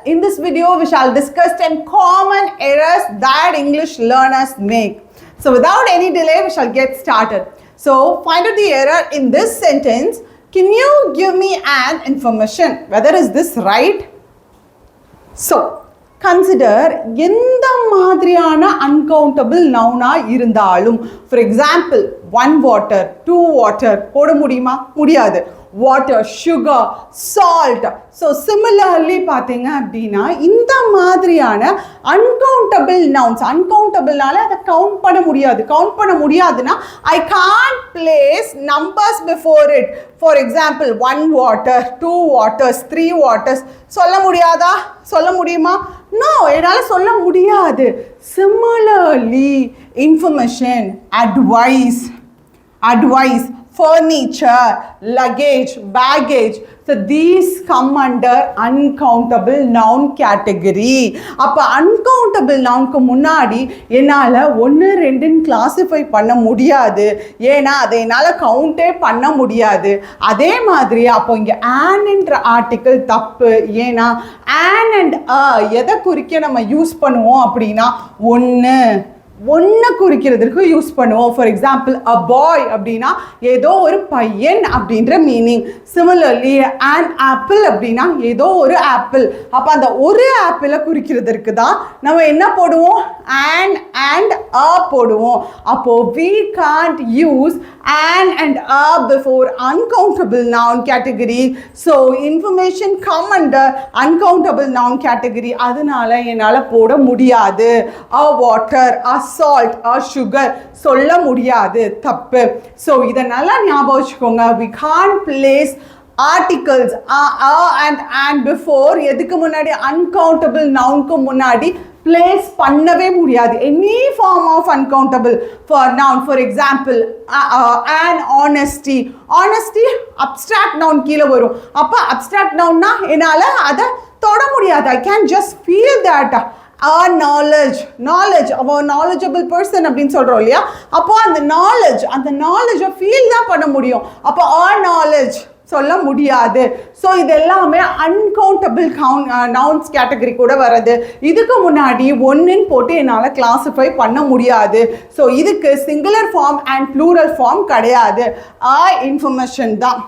in this video we shall discuss 10 common errors that English learners make. So without any delay, we shall get started. So find out the error in this sentence. Can you give me an information? Whether is this right? So consider எந்த மாதிரியான uncountable noun இருந்தாலும், for example, 1 water, 2 water போட முடியுமா? முடியாது. Water, sugar, salt. So similarly பார்த்தீங்க அப்படின்னா இந்த மாதிரியான uncountable nouns, uncountable-னால அதை கவுண்ட் பண்ண முடியாது. கவுண்ட் பண்ண முடியாதுன்னா I can't place numbers before it. For example, 1 water, 2 waters, 3 waters. சொல்ல முடியாதா? சொல்ல முடியுமா? No, என்னால் சொல்ல முடியாது. Similarly, information, advice, furniture, luggage, baggage. So these come under uncountable noun category. அப்போ uncountable nounக்கு முன்னாடி என்னால் 1, 2ன்னு கிளாஸிஃபை பண்ண முடியாது. ஏன்னா அதை என்னால் கவுண்டே பண்ண முடியாது. அதே மாதிரி அப்போ இங்கே ஆன்ன்ற ஆர்டிக்கிள் தப்பு. ஏன்னா ஆன் அண்ட் எதை குறிக்க நம்ம யூஸ் பண்ணுவோம் அப்படின்னா ஒன்று குறிக்கிறதுக்கு யூஸ் பண்ணுவோம். ஃபார் எக்ஸாம்பிள் அ பாய் அப்படின்னா ஏதோ ஒரு பையன் அப்படின்ற மீனிங். சிமிலர்லி an ஆப்பிள் அப்படின்னா ஏதோ ஒரு ஆப்பிள். அப்போ அந்த ஒரு ஆப்பிளை குறிக்கிறதுக்கு தான் நம்ம என்ன போடுவோம்? an and a போடுவோம். அப்போ we can't use an and a before uncountable noun category. So information come under uncountable noun category. அதனால என்னால் போட முடியாது. a water, a salt, a sugar சொல்ல முடியாது. தப்பு. ஸோ இதை நல்லா ஞாபகம் வச்சுக்கோங்க. We can't place articles and before எதுக்கு முன்னாடி uncountable nounக்கு முன்னாடி place பண்ணவே முடியாது. Any form of uncountable for noun. For example, an honesty abstract noun கீழே வரும். அப்போ abstract nounனா என்னால் அதை தொட முடியாது. I can just feel that. Our knowledge, our knowledgeable person அப்படின்னு சொல்கிறோம் இல்லையா? அப்போ அந்த knowledge ஃபீல் தான் பண்ண முடியும். அப்போ our knowledge சொல்ல முடியாது. ஸோ இது எல்லாமே uncountable nouns கேட்டகரி கூட வருது. இதுக்கு முன்னாடி ஒன்றுன்னு போட்டு என்னால் கிளாஸிஃபை பண்ண முடியாது. ஸோ இதுக்கு singular form and plural form கிடையாது. இன்ஃபர்மேஷன் தான்,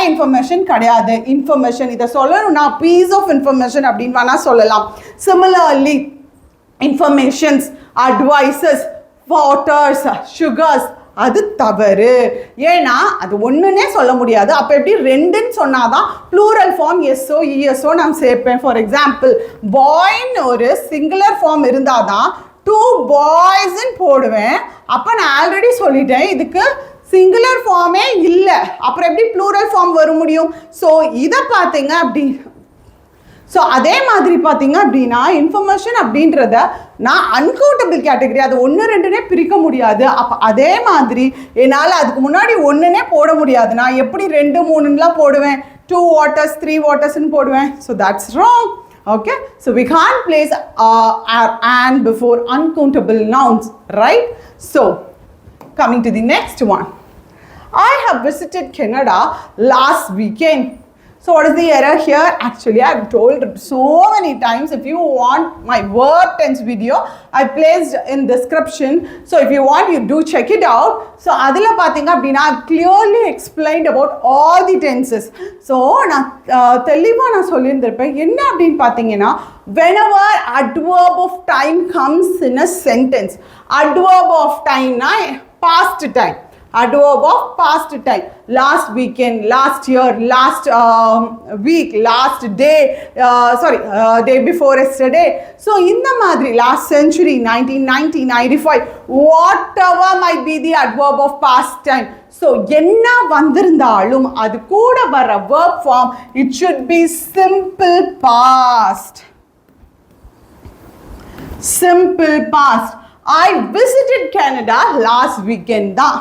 இன்ஃபர்மேஷன் கிடையாது. இன்ஃபர்மேஷன் இதை சொல்லணும்னா பீஸ் ஆஃப் இன்ஃபர்மேஷன் அப்படின்னு வேணால் சொல்லலாம். Similarly informations, advices, waters, sugars அது தவறு. ஏன்னா அது ஒன்றுன்னே சொல்ல முடியாது. அப்போ எப்படி ரெண்டுன்னு சொன்னாதான் ப்ளூரல் ஃபார்ம் எஸ்ஓ இஎஸ்ஓ நான் சேர்ப்பேன். ஃபார் எக்ஸாம்பிள், பாய்ன்னு ஒரு சிங்குலர் ஃபார்ம் இருந்தால் தான் 2 பாய்ஸ்ன்னு போடுவேன். அப்போ நான் ஆல்ரெடி சொல்லிட்டேன் இதுக்கு சிங்குலர் ஃபார்மே இல்லை. அப்புறம் எப்படி ப்ளூரல் ஃபார்ம் வர முடியும்? ஸோ இதை பார்த்தீங்க அப்படி. ஸோ அதே மாதிரி பார்த்தீங்க அப்படின்னா இன்ஃபர்மேஷன் அப்படின்றத நான் அன்கவுண்டபிள் கேட்டகரி, அது 1, 2னே பிரிக்க முடியாது. அப்போ அதே மாதிரி என்னால் அதுக்கு முன்னாடி ஒன்றுனே போட முடியாது. நான் எப்படி 2, 3ன்னுலாம் போடுவேன்? 2 waters, 3 watersன்னு போடுவேன். So that's wrong. Okay, so we can't place and before uncountable nouns, right? So coming to the next one, I have visited Canada last weekend. So what is the error here? Actually, I have told so many times. If you want my verb tense video, I placed in description. So if you want, you do check it out. So adila pathinga appadina I clearly explained about all the tenses. So na தெளிவா நான் சொல்லியிருந்திருப்பேன். என்ன அப்படின்னு பார்த்தீங்கன்னா, whenever adverb of time comes in a sentence, adverb of time na past time, adverb of past time, last weekend, last year, last week, last day, day before yesterday. So in the madri, last century, 1990, 95, whatever might be the adverb of past time. So என்ன வந்திருந்தாலும் அது கூட வர verb form, it should be simple past. Simple past. I visited Canada last weekend தான்.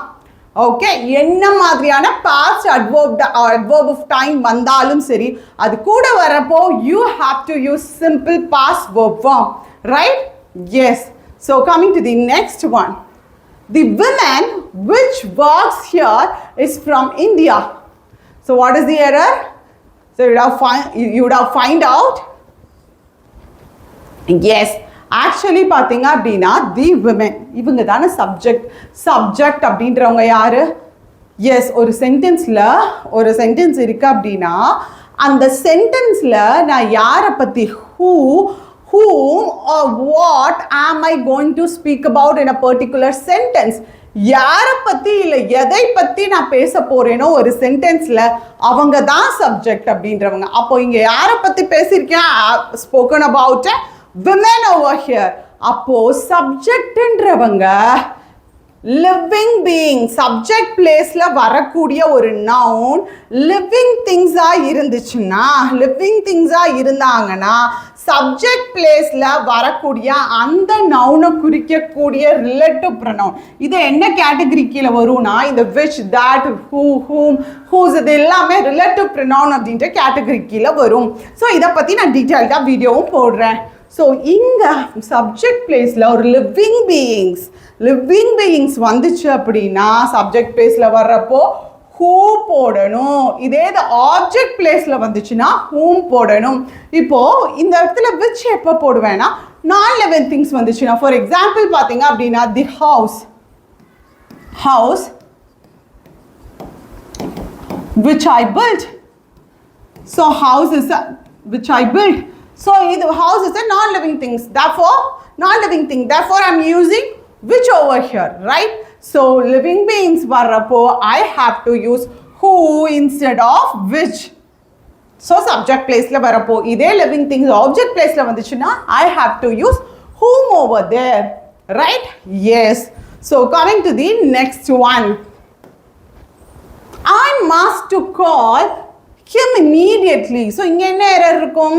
Okay, என்ன மாதிரியான past adverb of time வந்தாலும் சரி, அது கூட வரப்போ you have to use simple past verb form, right? Yes. So coming to the next one, the woman which works here is from India. So what is the error? So you would have find out yes actually பார்த்தீங்க அப்படின்னா தி women இவங்க தானே subject அப்படின்றவங்க யாரு? S ஒரு sentence இருக்கு அப்படின்னா அந்த சென்டென்ஸில் நான் யாரை பற்றி whom or what am I going to speak about in a particular sentence? யாரை பற்றி இல்லை எதை பற்றி நான் பேச போகிறேனோ ஒரு சென்டென்ஸில் அவங்க தான் சப்ஜெக்ட் அப்படின்றவங்க. அப்போ இங்கே யாரை பற்றி பேசியிருக்கேன்? Spoken about women over here. அப்போ சப்ஜெக்ட்ன்றவங்க லிவிங் பீயிங் சப்ஜெக்ட் பிளேஸ்ல வரக்கூடிய ஒரு நவுன் லிவிங் திங்ஸா இருந்தாங்கன்னா சப்ஜெக்ட் பிளேஸ்ல வரக்கூடிய அந்த நவுனை குறிக்கக்கூடிய ரிலேட்டிவ் ப்ரொனவுன் இது என்ன கேட்டகரி கீழே வரும்னா இந்த which that who whom whose இது எல்லாமே ரிலேட்டிவ் ப்ரொனவுன் அப்படின்ற கேட்டகரி கீழே வரும். ஸோ இதை பற்றி நான் டீட்டெயில்டாக வீடியோவும் போடுறேன். ஸோ இங்கே சப்ஜெக்ட் பிளேஸில் ஒரு லிவிங் பீயிங்ஸ் வந்துச்சு அப்படின்னா சப்ஜெக்ட் பிளேஸில் வர்றப்போ ஹூ போடணும். இதே இது ஆப்ஜெக்ட் பிளேஸில் வந்துச்சுன்னா ஹூம் போடணும். இப்போது இந்த இடத்துல விச் எப்போ போடுவேன்னா நான் லிவிங் திங்ஸ் வந்துச்சுன்னா ஃபார் எக்ஸாம்பிள் பார்த்தீங்க அப்படின்னா the house which I built. So house is which I built. So the house is a non-living things. Therefore, non-living thing. Therefore, I'm using which over here, right? So living beings varappo, I have to use who instead of which. So subject place la varappo, ide living things object place la vandichuna, I have to use whom over there, right? Yes. So coming to the next one. I must to call him immediately. So inga enna error irukum?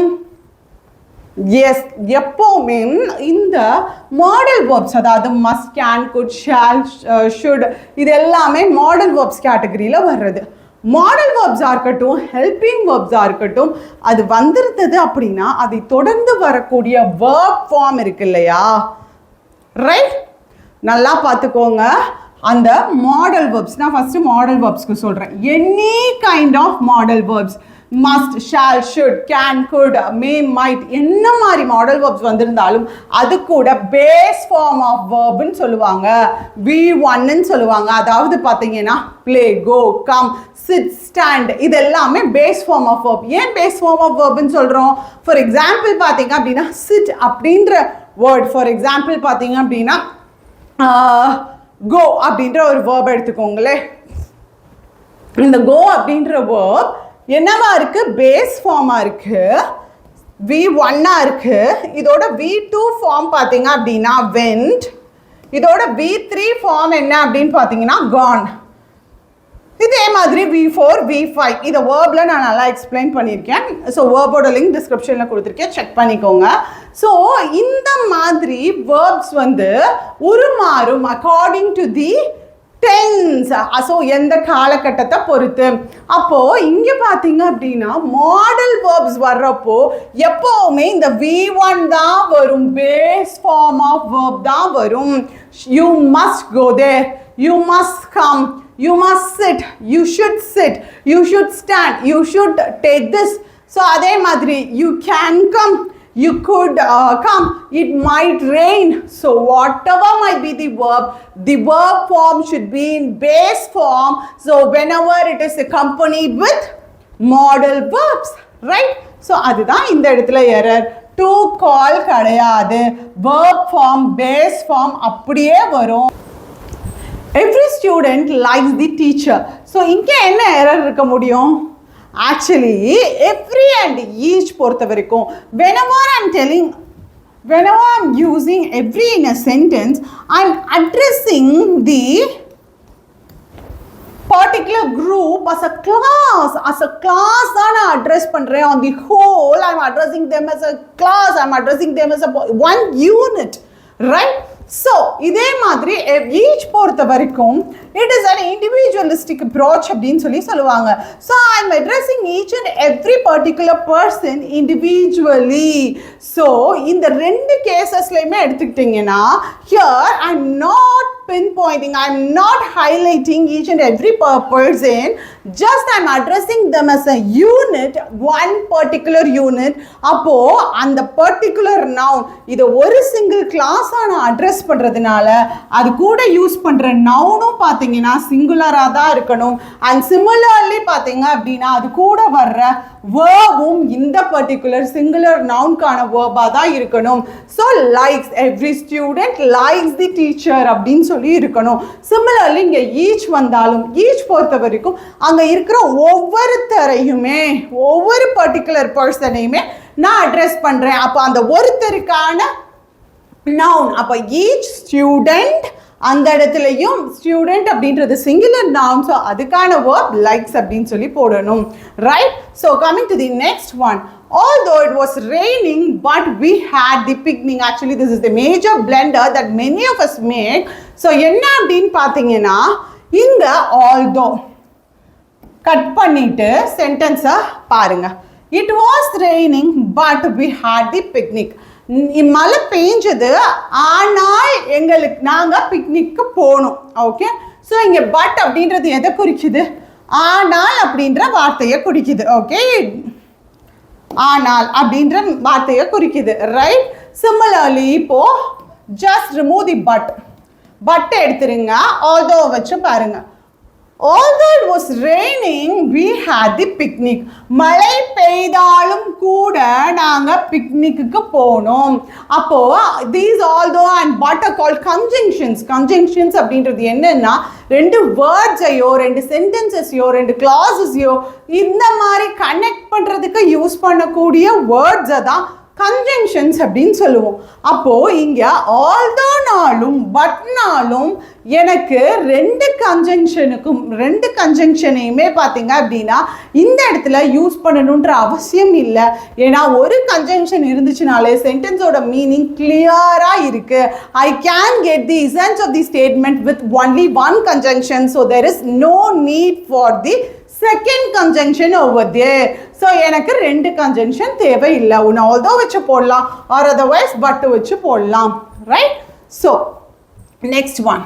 Yes எப்போவுமே இந்த modal verbs அதாவது must can could shall should இது எல்லாமே model verbs கேட்டகரியில் வர்றது. Model வேர்ப்ஸாக இருக்கட்டும் helping வேர்ப்ஸாக இருக்கட்டும் அது வந்துருந்தது அப்படின்னா அதை தொடர்ந்து வரக்கூடிய வேர்ப் ஃபார்ம் இருக்கு இல்லையா, ரைட்? நல்லா பார்த்துக்கோங்க. அந்த மாடல் வேர்ப்ஸ் நான் ஃபஸ்ட்டு மாடல் வேர்ப்ஸ்க்கு சொல்கிறேன். Any kind of modal verbs must, shall, should, can, could, may, might என்ன மாதிரி மாடல் வேர்ப்ஸ் வந்திருந்தாலும் அது கூட பேஸ் ஃபார்ம் ஆஃப் வேர்ப்னு சொல்லுவாங்க, V1ன்னு சொல்லுவாங்க. அதாவது பார்த்தீங்கன்னா ப்ளே, கோ, கம், சிட், ஸ்டாண்ட் இது எல்லாமே பேஸ் ஃபார்ம் ஆஃப் வேர்ப். ஏன் பேஸ் ஃபார்ம் ஆஃப் வேர்ப்னு சொல்கிறோம்? ஃபார் எக்ஸாம்பிள் பார்த்தீங்க அப்படின்னா சிட் அப்படின்ற வேர்ட், ஃபார் எக்ஸாம்பிள் பார்த்தீங்க அப்படின்னா கோ அப்படின்ற ஒரு வேர்ப் எடுத்துக்கோங்களேன். இந்த கோ அப்படின்ற வேர்ப் என்னவா இருக்கு? பேஸ் ஃபார்மா இருக்கு, V1 இருக்கு. இதோட V2 ஃபார்ம் பார்த்தீங்க அப்படின்னா went. இதோட V3 ஃபார்ம் என்ன அப்படின்னு பார்த்தீங்கன்னா gone. இதே மாதிரி V4 V5 இதை வேர்பில் நான் நல்லா எக்ஸ்பிளைன் பண்ணியிருக்கேன். ஸோ வேர்போட லிங்க் டிஸ்கிரிப்ஷனில் கொடுத்துருக்கேன், செக் பண்ணிக்கோங்க. ஸோ இந்த மாதிரி வேர்ப்ஸ் வந்து உருமாறும் according to the tense. So எந்த காலகட்டத்தை பொறுத்து. அப்போது இங்கே பார்த்தீங்க அப்படின்னா மாடல் வேர்ப்ஸ் வர்றப்போ எப்போவுமே இந்த V1 தான் வரும், பேஸ் ஃபார்ம் ஆஃப் வேர்ப் தான் வரும். You must go there, you must come, you must sit, you should sit, you should stand, you should take this. So அதே மாதிரி you can come, you could come, it might rain. So whatever might be the verb form should be in base form. So whenever it is accompanied with modal verbs, right? So அதுதான் இந்த இடத்துல error. To call கிடையாது, verb form base form அப்படியே வரும். Every student likes the teacher. So இங்கே என்ன error இருக்க முடியும்? Actually every and each பொறுத்த வரைக்கும் whenever I'm using every in a sentence, I'm addressing the particular group as a class தான் நான் address பண்றேன். On the whole I'm addressing them as a class, I'm addressing them as a one unit, right? So இதே மாதிரி each பொறுத்த வரைக்கும் it is an individualistic approach அப்படின்னு சொல்லுவாங்க. So I'm addressing each and every particular person individually. So இந்த ரெண்டு கேசஸ்லையுமே எடுத்துக்கிட்டிங்கன்னா here I'm not pinpointing, I'm not highlighting each and every person just I'm addressing them as a unit, one particular unit. அப்போ அந்த particular noun இதை ஒரு single class நான் address பண்றதுனால அது கூட யூஸ் பண்ற நவுனும் பார்த்தீங்கன்னா சிங்குலரா தான் இருக்கணும். அண்ட் சிமிலர்லி பார்த்தீங்க அப்படின்னா அது கூட வர்ற வேர்பும் இந்த பர்டிகுலர் சிங்குலர் நவுன்கான வேர்பா தான் இருக்கணும். So likes, every student likes தி டீச்சர் அப்படின்னு சொல்லி இருக்கணும். சிமிலர்லி இங்கே ஈச் வந்தாலும் ஈச் பொறுத்த வரைக்கும் அங்கே இருக்கிற ஒவ்வொருத்தரையுமே ஒவ்வொரு பர்டிகுலர் பர்சனையுமே நான் அட்ரஸ் பண்ணுறேன். அப்போ அந்த ஒருத்தருக்கான நவுன், அப்போ ஈச் ஸ்டூடெண்ட் அந்த இடத்துலையும் ஸ்டூடெண்ட் அப்படின்றது சிங்குலர் நவுன். ஸோ அதுக்கான வேர்ப் லைக்ஸ் அப்படின்னு சொல்லி போடணும். Right? So coming to the next one. Although it was raining, but we had the picnic. Actually, this is the major blunder that many of us make. So என்ன அப்படின்னு பார்த்தீங்கன்னா இங்க although cut பண்ணிட்டு சென்டென்ஸை பாருங்க. It was raining, but we had the picnic. மழை பெஞ்சது ஆனால் நாங்கள் பிக்னிக்கு போனோம். ஓகே, ஸோ இங்கே பட் அப்படின்றது எதை குறிக்குது? ஆனால் அப்படின்ற வார்த்தையை குறிக்குது. ஓகே, ஆனால் அப்படின்ற வார்த்தையை குறிக்குது. ரைட்? சிமிலர்லி இப்போ ஜஸ்ட் ரிமூவ் தி பட் எடுத்துருங்க, although வச்சு பாருங்க. Although it was raining, we had the picnic. மழை பெய்தாலும் கூட நாங்கள் பிக்னிக்கு போனோம். அப்போ these although and but are called conjunctions. Conjunctions அப்படின்றது என்னன்னா ரெண்டு வேர்ட்ஸையோ ரெண்டு சென்டென்சஸையோ ரெண்டு கிளாஸஸையோ இந்த மாதிரி கனெக்ட் பண்ணுறதுக்கு யூஸ் பண்ணக்கூடிய வேர்ட்ஸை தான் கன்ஜங்ஷன்ஸ் அப்படின்னு சொல்லுவோம். அப்போ இங்க ஆல்தோனாலும் பட்னாலும் எனக்கு ரெண்டு கன்ஜங்ஷனையுமே பார்த்தீங்க அப்படின்னா இந்த இடத்துல யூஸ் பண்ணணுன்ற அவசியம் இல்லை. ஏன்னா ஒரு கன்ஜங்ஷன் இருந்துச்சுனாலே சென்டென்ஸோட மீனிங் கிளியரா இருக்கு. I can get the essence of the statement with only one conjunction. So there is no need for the second conjunction over there. So எனக்கு ரெண்டு கன்ஜங்ஷன் தேவையில்லை. ஒன்று although வச்சு போடலாம், ஆர் அதர்வைஸ் பட் வச்சு போடலாம். Right? So next one,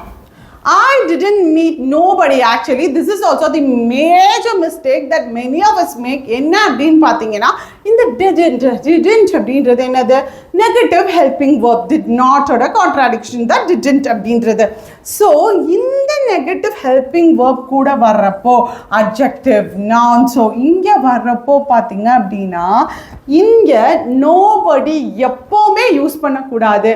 I didn't meet nobody. Actually, this is also the major mistake that many of us make. என்ன அப்படின்னு பார்த்தீங்கன்னா இந்த didn't அப்படின்றது என்னது? Negative helping verb. did not ஓட கான்ட்ராடிக்ஷன் தான் didn't அப்படின்றது. ஸோ இந்த நெகட்டிவ் ஹெல்பிங் வேர்ப் கூட வர்றப்போ அட்ஜெக்டிவ், நவுன், ஸோ இங்கே வர்றப்போ பார்த்தீங்க அப்படின்னா இங்கே நோபடி எப்போவுமே யூஸ் பண்ணக்கூடாது.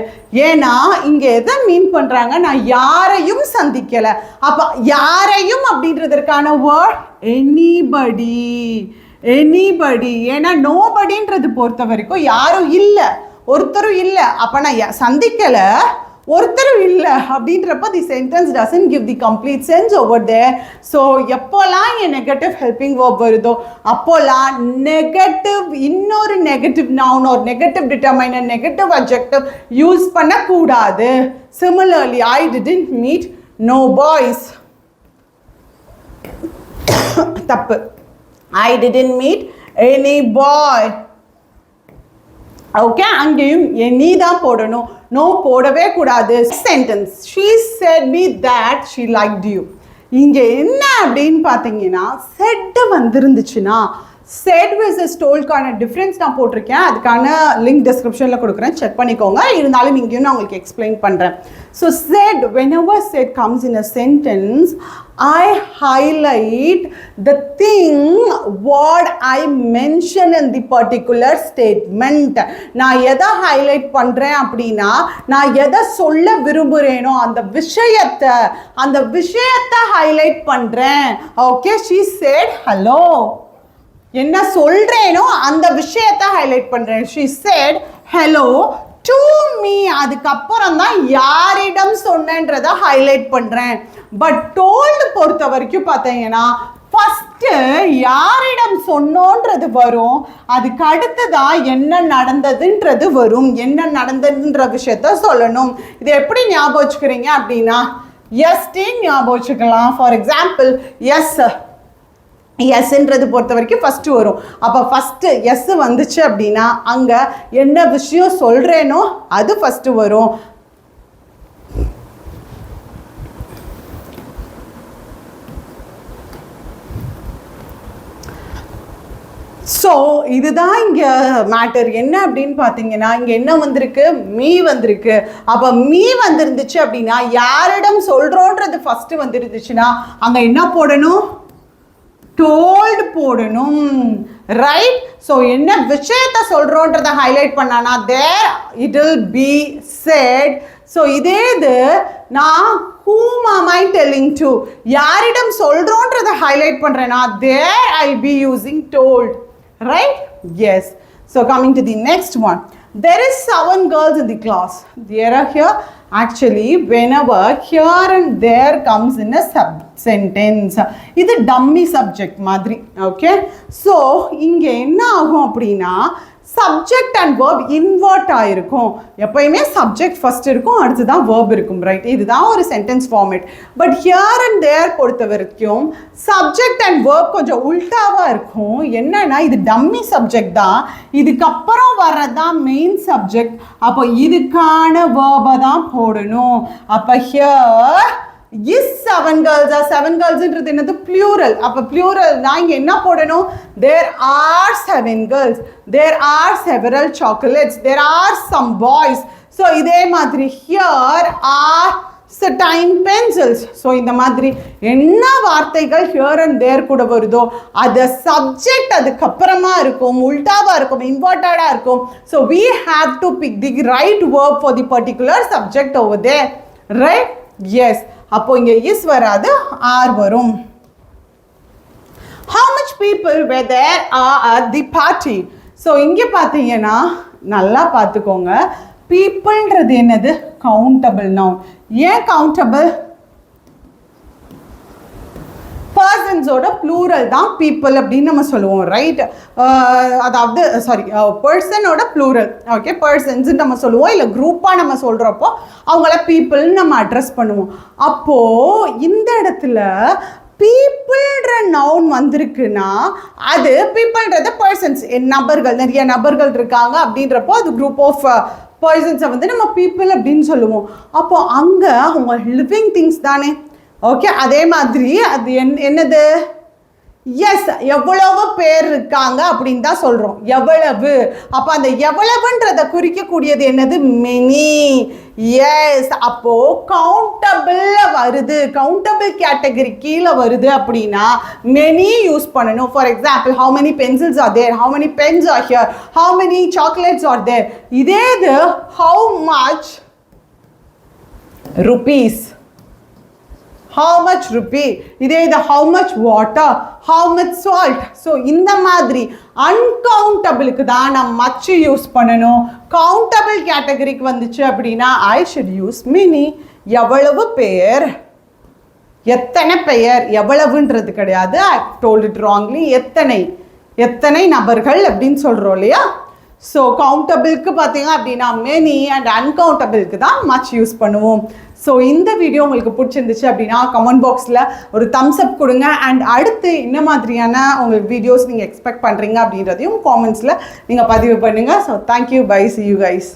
ஏன்னா இங்கே எதை மீன் பண்ணுறாங்க? நான் யாரையும் சந்திக்கலை. அப்போ யாரையும் அப்படின்றதற்கான வேர்ட் எனிபடி. ஏன்னா நோபடின்றது பொறுத்த வரைக்கும் யாரும் இல்லை, ஒருத்தரும் இல்லை. அப்போ நான் சந்திக்கலை, ஒருத்தரும் இல்லை அப்படின்றப்ப the sentence doesn't give the complete sense over there. So எப்போல்லாம் என் நெகட்டிவ் ஹெல்பிங் வேர்ப் வருதோ அப்போல்லாம் நெகட்டிவ் இன்னொரு நெகட்டிவ் நவுன் ஒரு negative determiner negative adjective use பண்ணக்கூடாது. Similarly I didn't meet no boys. தப்பு. I didn't meet any boy. Okay, அங்கேயும் any தான் போடணும், நோ போடவே கூடாது. Sentence, she said me that she liked you. இங்கே என்ன அப்படின்னு பார்த்தீங்கன்னா said வந்துருந்துச்சுன்னா said versus toldக்கான டிஃப்ரென்ஸ் நான் போட்டிருக்கேன். அதுக்கான லிங்க் டிஸ்கிரிப்ஷனில் கொடுக்குறேன், செக் பண்ணிக்கோங்க. இருந்தாலும் இங்கேயும் நான் உங்களுக்கு எக்ஸ்பிளைன் பண்ணுறேன். So said, whenever said comes in a sentence, I highlight the thing what I mention in the particular statement. நான் எதை ஹைலைட் பண்ணுறேன் அப்படின்னா நான் எதை சொல்ல விரும்புகிறேனோ அந்த விஷயத்தை ஹைலைட் பண்ணுறேன். Okay, she said hello. என்ன சொல்கிறேனோ அந்த விஷயத்தை ஹைலைட் பண்ணுறேன். she said hello to me. அதுக்கப்புறம் தான் யாரிடம் சொன்னேன்றதை ஹைலைட் பண்ணுறேன். பட் டோல்டு பொறுத்த வரைக்கும் பார்த்தீங்கன்னா ஃபஸ்ட்டு யாரிடம் சொன்னோன்றது வரும், அதுக்கு அடுத்ததான் என்ன நடந்ததுன்றது வரும். என்ன நடந்ததுன்ற விஷயத்த சொல்லணும். இதை எப்படி ஞாபகம் வச்சுக்கிறீங்க அப்படின்னா எஸ்டின்னு ஞாபகம் வச்சுக்கலாம். ஃபார் எக்ஸாம்பிள் எஸ்ன்றது பொறுத்த வரைக்கும் ஃபஸ்ட்டு வரும். அப்போ ஃபஸ்ட்டு எஸ் வந்துச்சு அப்படின்னா அங்கே என்ன விஷயம் சொல்கிறேனோ அது ஃபஸ்ட்டு வரும். ஸோ இதுதான் இங்கே மேட்டர். என்ன அப்படின்னு பார்த்தீங்கன்னா இங்கே என்ன வந்திருக்கு, மீ வந்திருக்கு. அப்போ மீ வந்துருந்துச்சு அப்படின்னா யாரிடம் சொல்கிறோன்றது ஃபஸ்ட்டு வந்துருந்துச்சுன்னா அங்கே என்ன போடணும், டோல்டு போடணும், ரைட்? ஸோ என்ன விஷயத்தை சொல்கிறோன்றதை ஹைலைட் பண்ணானா there it will be said. So இதே இது நான் whom am I telling to, யாரிடம் சொல்கிறோன்றதை ஹைலைட் பண்ணுறேன்னா there I'll be using told, right? Yes. So coming to the next one, there is 7 girls in the class. There are here. Actually whenever here and there comes in a sentence, இது dummy subject மாதிரி. Okay, so இங்க என்ன ஆகும் அப்படின்னா subject and verb invert ஆயிருக்கும். எப்பயுமே subject first இருக்கும், அடுத்துதான் வேர்ப் இருக்கும், ரைட்? இதுதான் ஒரு sentence format. But here and there பொறுத்த வரைக்கும் சப்ஜெக்ட் அண்ட் வேர்ப் கொஞ்சம் உல்டாவா இருக்கும். என்னன்னா இது டம்மி சப்ஜெக்ட் தான், இதுக்கப்புறம் வர்றதுதான் மெயின் சப்ஜெக்ட். அப்போ இதுக்கான வேர்பை தான் போடணும். அப்போ here is 7 girls are 7 girls ன்றது என்னது, plural. அப்ப plural நான் இங்க என்ன போடணும், there are 7 girls, there are several chocolates, there are some boys. so இதே மாதிரி here are certain pencils. so இந்த மாதிரி என்ன வார்த்தைகள் here and there கூட வருதோ அது சப்ஜெக்ட் அதுக்கு அப்புறமா இருக்கும், உல்டாவா இருக்கும், இன்வெர்ட்டடா இருக்கும். so we have to pick the right verb for the particular subject over there, right? yes. அப்போ இங்கே இஸ் வராது, ஆர் வரும். How much people were there at the party? So இங்கே பார்த்தீங்கன்னா நல்லா பார்த்துக்கோங்க, பீப்புள்ன்றது என்னது, கவுண்டபிள் நவுன். ஏன் கவுண்டபிள்? பர்சன்ஸோட ப்ளூரல் தான் பீப்புள் அப்படின்னு நம்ம சொல்லுவோம், ரைட்? அதாவது சாரி, பர்சனோட ப்ளூரல். ஓகே, பர்சன்ஸ் நம்ம சொல்லுவோம், இல்லை குரூப்பாக நம்ம சொல்கிறப்போ அவங்கள பீப்புள்னு நம்ம அட்ரஸ் பண்ணுவோம். அப்போது இந்த இடத்துல பீப்புள்ன்ற நவுன் வந்திருக்குன்னா அது பீப்புள்ன்றது பர்சன்ஸ், நபர்கள், நிறைய நபர்கள் இருக்காங்க அப்படின்றப்போ அது குரூப் ஆஃப் பர்சன்ஸை வந்து நம்ம பீப்புள் அப்படின்னு சொல்லுவோம். அப்போ அங்கே அவங்க லிவிங் திங்ஸ் தானே. ஓகே, அதே மாதிரி அது என்னது, எஸ், எவ்வளவு பேர் இருக்காங்க அப்படின்னு தான் சொல்கிறோம், எவ்வளவு. அப்போ அந்த எவ்வளவுன்றதை குறிக்கக்கூடியது என்னது, மெனி. எஸ், அப்போது கவுண்டபிள் வருது, கவுண்டபிள் கேட்டகரி கீழே வருது அப்படின்னா மெனி யூஸ் பண்ணணும். For example, how many pencils are there, how many pens are here, how many chocolates are there. இதே இது how much rupees, how much rupee. இதே இது how much water, how much salt. So இந்த மாதிரி அன்கவுண்டபிளுக்கு தான் நம்ம much use பண்ணணும். Countable கேட்டகரிக்கு வந்துச்சு அப்படின்னா ஐ ஷுட் யூஸ் மினி. எவ்வளவு பேர், எத்தனை பெயர், எவ்வளவுன்றது கிடையாது, ஐ டோல்ட் இட் ராங்லி. எத்தனை, எத்தனை நபர்கள் அப்படின்னு சொல்கிறோம் இல்லையா? ஸோ கவுண்டபிளுக்கு பார்த்தீங்க அப்படின்னா மெனி, அண்ட் அன்கவுண்டபிளுக்கு தான் மச் யூஸ் பண்ணுவோம். ஸோ இந்த வீடியோ உங்களுக்கு பிடிச்சிருந்துச்சு அப்படின்னா கமெண்ட் பாக்ஸில் ஒரு தம்ஸ் அப் கொடுங்க. அண்ட் அடுத்து என்ன மாதிரியான உங்களுக்கு வீடியோஸ் நீங்கள் எக்ஸ்பெக்ட் பண்ணுறீங்க அப்படின்றதையும் காமெண்ட்ஸில் நீங்கள் பதிவு பண்ணுங்கள். So thank you, bye, see you guys.